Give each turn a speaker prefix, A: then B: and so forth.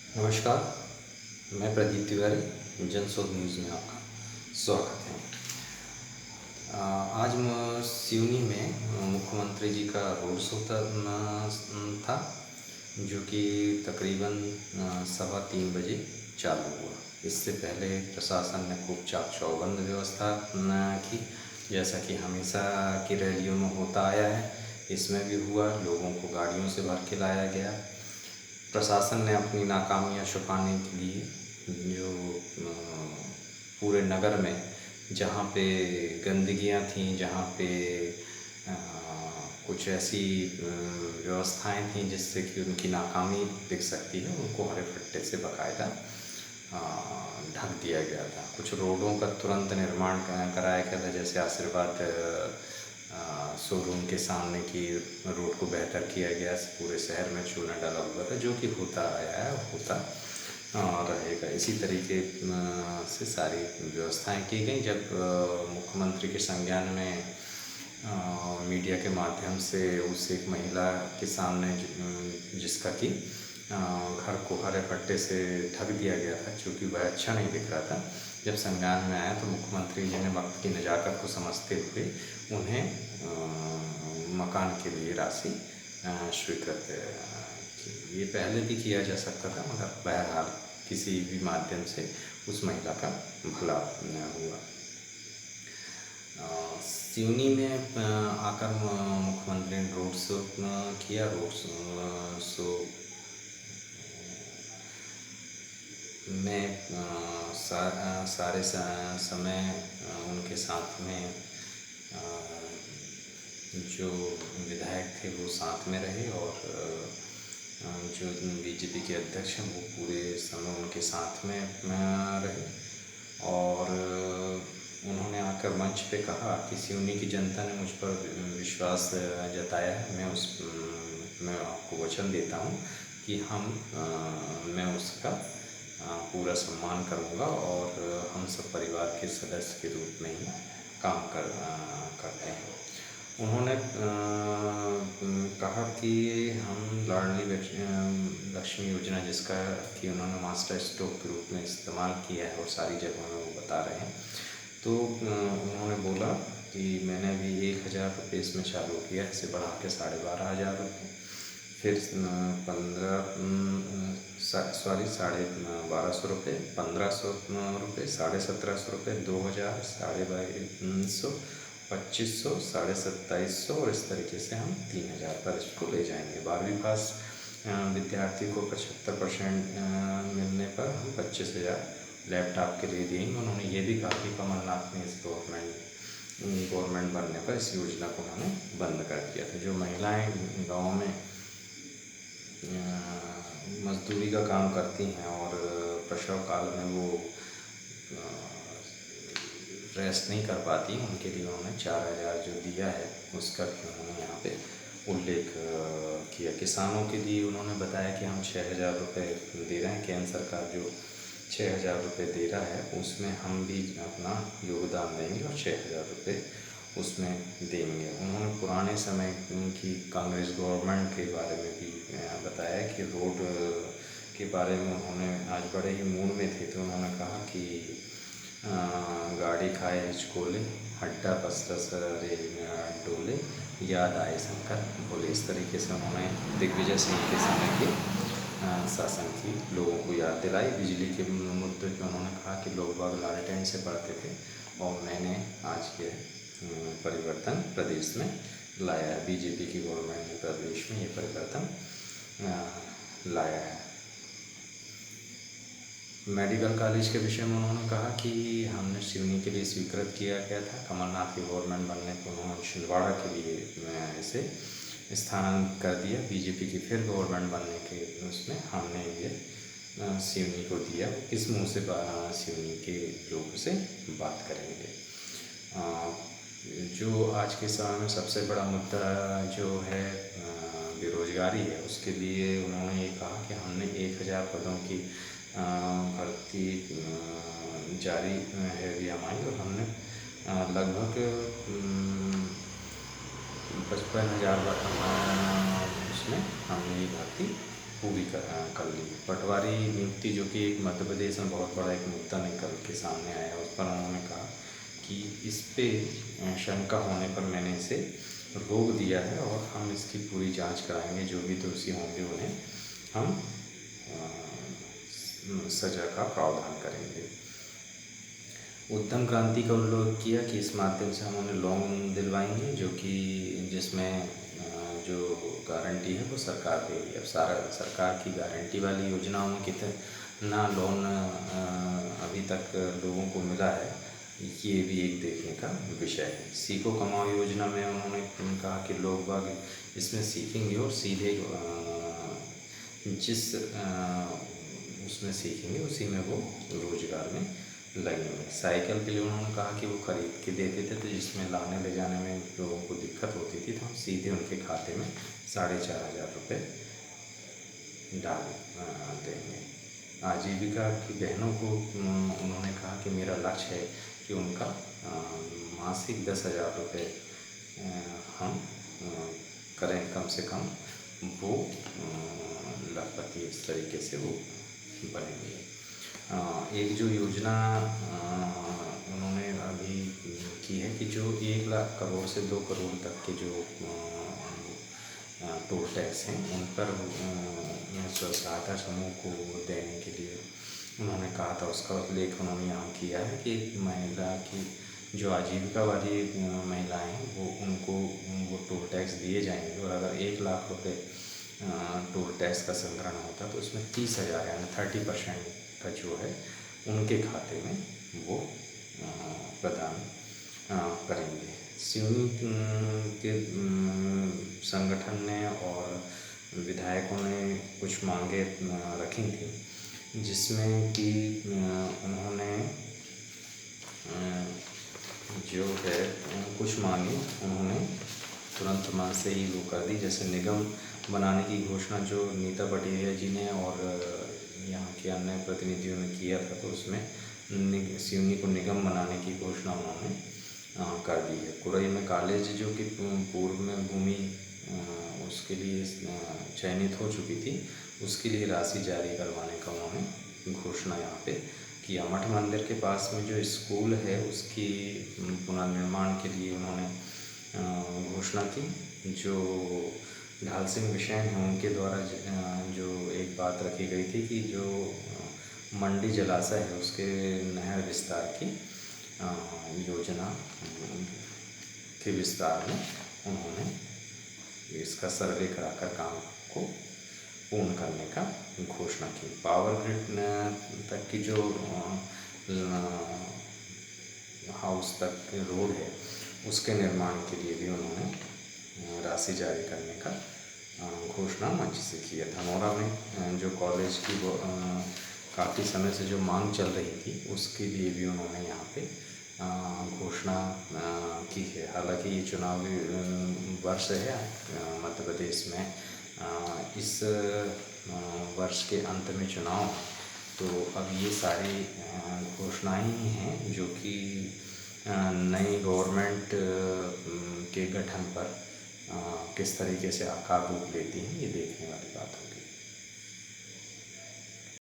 A: नमस्कार, मैं प्रदीप तिवारी, जनशोध न्यूज़ में आपका स्वागत है। आज सिवनी में मुख्यमंत्री जी का रोड शो था, जो कि तकरीबन 3:15 बजे चालू हुआ। इससे पहले प्रशासन ने खूब चाक चौबंद व्यवस्था की, जैसा कि हमेशा की रैलियों में होता आया है। इसमें भी हुआ, लोगों को गाड़ियों से भर के लाया गया। प्रशासन ने अपनी नाकामियाँ छुपाने के लिए जो पूरे नगर में जहाँ पे गंदगियाँ थीं, जहाँ पे अ, कुछ ऐसी व्यवस्थाएं थीं जिससे कि उनकी नाकामी दिख सकती है, उनको हरे फट्टे से बाकायदा ढक दिया गया था। कुछ रोडों का तुरंत निर्माण कराया गया था, जैसे आशीर्वाद शोरूम के सामने की रोड को बेहतर किया गया। पूरे शहर में चूना डाला हुआ था, जो कि होता आया है, होता रहेगा। इसी तरीके से सारी व्यवस्थाएं की गई। जब मुख्यमंत्री के संज्ञान में मीडिया के माध्यम से उस एक महिला के सामने जिसका कि घर को हरे पट्टे से ढक दिया गया था, चूँकि वह अच्छा नहीं दिख रहा था, जब संज्ञान में आया तो मुख्यमंत्री जी ने वक्त की नज़ाकत को समझते हुए उन्हें मकान के लिए राशि स्वीकृत की। ये पहले भी किया जा सकता था, मगर बहरहाल किसी भी माध्यम से उस महिला का भला हुआ। सिवनी में आकर मुख्यमंत्री ने रोड शो किया। रोड शो में सारे समय उनके साथ में जो विधायक थे वो साथ में रहे, और जो बीजेपी के अध्यक्ष हैं वो पूरे समय उनके साथ में रहे। और उन्होंने आकर मंच पे कहा कि सिवनी की जनता ने मुझ पर विश्वास जताया है। मैं आपको वचन देता हूँ कि मैं उसका पूरा सम्मान करूँगा, और हम सब परिवार के सदस्य के रूप में ही काम करते हैं। उन्होंने कहा कि हम लाडली लक्ष्मी योजना, जिसका कि उन्होंने मास्टर स्ट्रोक के रूप में इस्तेमाल किया है और सारी जगहों में वो बता रहे हैं, तो उन्होंने बोला कि मैंने अभी 1,000 रुपये इसमें चालू किया है, इसे बढ़ा के 12,500 रुपये, फिर 12,500 रुपये, 1,500 रुपये, 1,750 रुपये, 2,000, 2,250, 2,500, 2,750, और इस तरीके से हम 3,000 पर इसको ले जाएंगे। 12वीं पास विद्यार्थी को 75% मिलने पर हम 25,000 लैपटॉप के लिए देंगे। उन्होंने ये भी कहा कि कमलनाथ ने इस गवर्नमेंट बनने पर इस योजना को उन्होंने बंद कर दिया था। जो महिलाएं गाँव में मजदूरी का काम करती हैं और प्रसव काल में वो रेस्ट नहीं कर पाती, उनके लिए उन्होंने 4,000 जो दिया है उसका भी उन्होंने यहाँ पे उल्लेख किया। किसानों के लिए उन्होंने बताया कि हम 6,000 रुपये दे रहे हैं। केंद्र सरकार जो 6,000 रुपये दे रहा है उसमें हम भी अपना योगदान देंगे और 6,000 रुपये उसमें देंगे। उन्होंने पुराने समय की कांग्रेस गवर्नमेंट के बारे में भी बताया कि रोड के बारे में उन्होंने आज बड़े ही मूड में थे, तो उन्होंने कहा कि गाड़ी खाए हिचकोले, हड्डा पसरस रे डोले, याद आए शंकर भोले। इस तरीके से उन्होंने दिग्विजय सिंह के समय के शासन की लोगों को याद दिलाई। बिजली के मुद्दे पर उन्होंने कहा कि लोग बाग लालटेन से पढ़ते थे, और मैंने आज ये परिवर्तन प्रदेश में लाया है। बीजेपी की गवर्नमेंट ने प्रदेश में ये परिवर्तन लाया है। मेडिकल कॉलेज के विषय में उन्होंने कहा कि हमने सिवनी के लिए स्वीकृत किया गया था। कमलनाथ की गवर्नमेंट बनने पर उन्होंने छिंदवाड़ा के लिए इसे स्थानांतरित कर दिया। बीजेपी की फिर गवर्नमेंट बनने के उसमें हमने ये सिवनी को दिया। किस मुँह से सिवनी के लोगों से बात करेंगे। जो आज के समय में सबसे बड़ा मुद्दा जो है बेरोजगारी है, उसके लिए उन्होंने ये कहा कि हमने 1,000 पदों की भर्ती जारी है अभी हमारी, और हमने लगभग 55,000 उसमें हमने ये भर्ती पूरी कर ली। पटवारी नियुक्ति जो कि एक मध्य प्रदेश में बहुत बड़ा एक मुद्दा निकल के सामने आया, उस पर उन्होंने कहा कि इस पे शंका होने पर मैंने इसे रोक दिया है और हम इसकी पूरी जांच कराएंगे, जो भी दोषी होंगे उन्हें हम सज़ा का प्रावधान करेंगे। उद्यम क्रांति का उल्लेख किया कि इस माध्यम से हम उन्हें लोन दिलवाएंगे, जो कि जिसमें जो गारंटी है वो सरकार देगी। अब सारा सरकार की गारंटी वाली योजनाओं में कितना लोन अभी तक लोगों को मिला है, ये भी एक देखने का विषय है। सीखो कमाओ योजना में उन्होंने कहा कि लोग बाग इसमें सीखेंगे और सीधे जिस उसमें सीखेंगे उसी में वो रोजगार में लगेंगे। साइकिल के लिए उन्होंने कहा कि वो खरीद के देते थे, तो जिसमें लाने ले जाने में लोगों को दिक्कत होती थी, तो हम सीधे उनके खाते में 4,500 रुपये डाल देंगे। आजीविका की बहनों को उन्होंने कहा कि मेरा लक्ष्य है कि उनका मासिक 10,000 रुपये हम करें, कम से कम वो लखपति इस तरीके से वो बनेंगे। एक जो योजना उन्होंने अभी की है कि जो 1 लाख करोड़ से 2 करोड़ तक के जो टोल टैक्स हैं, उन पर स्व सहायता समूह को देने के लिए उन्होंने कहा था। उसका उल्लेख उन्होंने यहाँ किया है कि महिला की जो आजीविका वाली महिलाएं हैं वो उनको वो टोल टैक्स दिए जाएंगे, और अगर 1 लाख रुपए टोल टैक्स का संग्रहण होता है तो उसमें 30,000 यानी 30% का जो है उनके खाते में वो प्रदान करेंगे। सिवनी के संगठन ने और विधायकों ने कुछ मांगे रखी थी, जिसमें कि उन्होंने जो है कुछ मांगे उन्होंने तुरंत मन से ही वो कर दी। जैसे निगम बनाने की घोषणा जो नीता पटेलिया जी ने और यहाँ के अन्य प्रतिनिधियों ने किया था, तो उसमें सिवनी को निगम बनाने की घोषणा उन्होंने कर दी है। कुरई में कॉलेज जो कि पूर्व में भूमि उसके लिए चयनित हो चुकी थी, उसके लिए राशि जारी करवाने का उन्होंने घोषणा यहाँ पे किया। मठ मंदिर के पास में जो स्कूल है उसकी पुनर्निर्माण के लिए उन्होंने घोषणा की। जो ढाल सिंह बिसेन हैं उनके द्वारा जो एक बात रखी गई थी कि जो मंडी जलाशय है उसके नहर विस्तार की योजना के विस्तार में उन्होंने इसका सर्वे कराकर काम को पूर्ण करने का घोषणा की। पावर ग्रिड तक की जो हाउस तक रोड है उसके निर्माण के लिए भी उन्होंने राशि जारी करने का घोषणा मंच से किया। धनौरा में जो कॉलेज की काफ़ी समय से जो मांग चल रही थी उसके लिए भी उन्होंने यहाँ पे घोषणा की है। हालांकि ये चुनावी वर्ष है मध्य प्रदेश में, इस वर्ष के अंत में चुनाव, तो अब ये सारी घोषणाएं ही हैं जो कि नई गवर्नमेंट के गठन पर किस तरीके से आकार रूप लेती हैं, ये देखने वाली बात होगी।